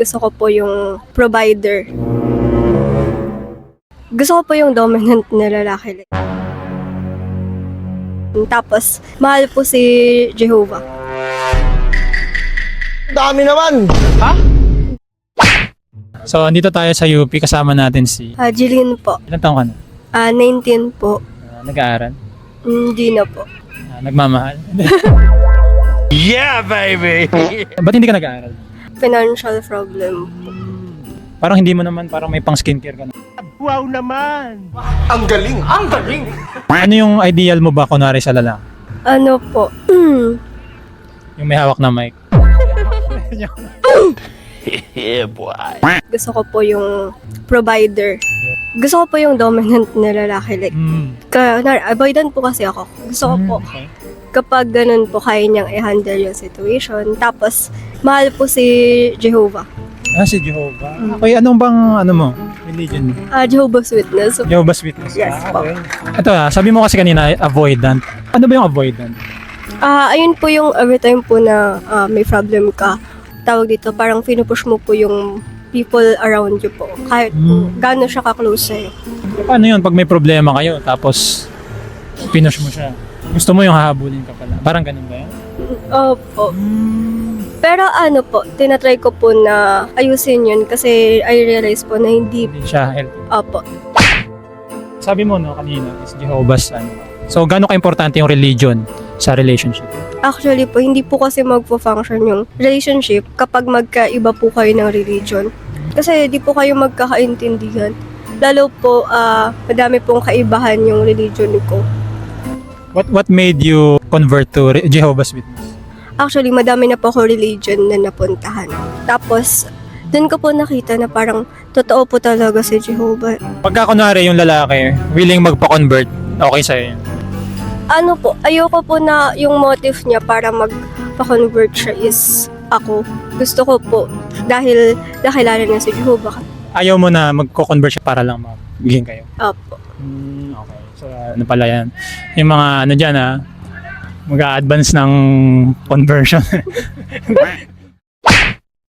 Gusto ko po yung provider. Gusto ko po yung dominant na lalaki. Tapos, mahal po si Jehovah. Dami naman! So, andito tayo sa UP, kasama natin si... Jeline po. Ilan taong ka na? 19 po. Nag-aaral? Hindi na po. Nagmamahal? Yeah, baby! Ba't hindi ka nag-aaral? Financial problem po. Parang hindi mo naman, parang may pang skincare ka na. Wow naman! Ang galing! Ang galing! Ano yung ideal mo ba, kunwari sa lalaki? Ano po? Yung may hawak na mic. Yeah, boy! Gusto ko po yung provider. Gusto ko po yung dominant na lalaki. Like, avoidant po kasi ako. Gusto ko po, Okay. kapag ganun po, kaya niyang i-handle yung situation. Tapos, mahal po si Jehovah. Si Jehovah. Okay, anong bang, ano mo, religion mo? Jehovah's Witness. Jehovah's Witness. Yes po. Okay. Ito sabi mo kasi kanina, avoidant. Ano ba yung avoidant? Ayun po yung every time po na may problem ka, tawag dito, parang pinupush mo po yung people around you po. Kahit gaano siya ka-close sa'yo. Paano yun pag may problema kayo, tapos pinush mo siya? Gusto mo yung hahabulin ka pala? Parang ganun ba yan? Opo. Pero ano po, tinatry ko po na ayusin yun kasi I realize po na hindi. Hindi siya healthy. Opo. Sabi mo no kanina is Jehovah's ano. So gaano ka-importante yung religion sa relationship? Actually po, hindi po kasi magpo-function yung relationship kapag magkaiba po kayo ng religion. Kasi di po kayo magkakaintindihan. Lalo po, madami pong kaibahan yung religion ko. What made you convert to Jehovah's Witness? Actually, madami na po ako religion na napuntahan. Tapos, dun ko po nakita na parang totoo po talaga si Jehovah. Pagka kunwari yung lalaki willing magpa-convert, okay sa'yo yun? Ano po, ayoko po na yung motive niya para magpa-convert siya is ako. Gusto ko po, dahil nakilala niya si Jehovah. Ayaw mo na magko-convert siya para lang magiging kayo? Opo. Okay. So ano pala yan? Yung mga ano dyan mag-a-advance ng conversion.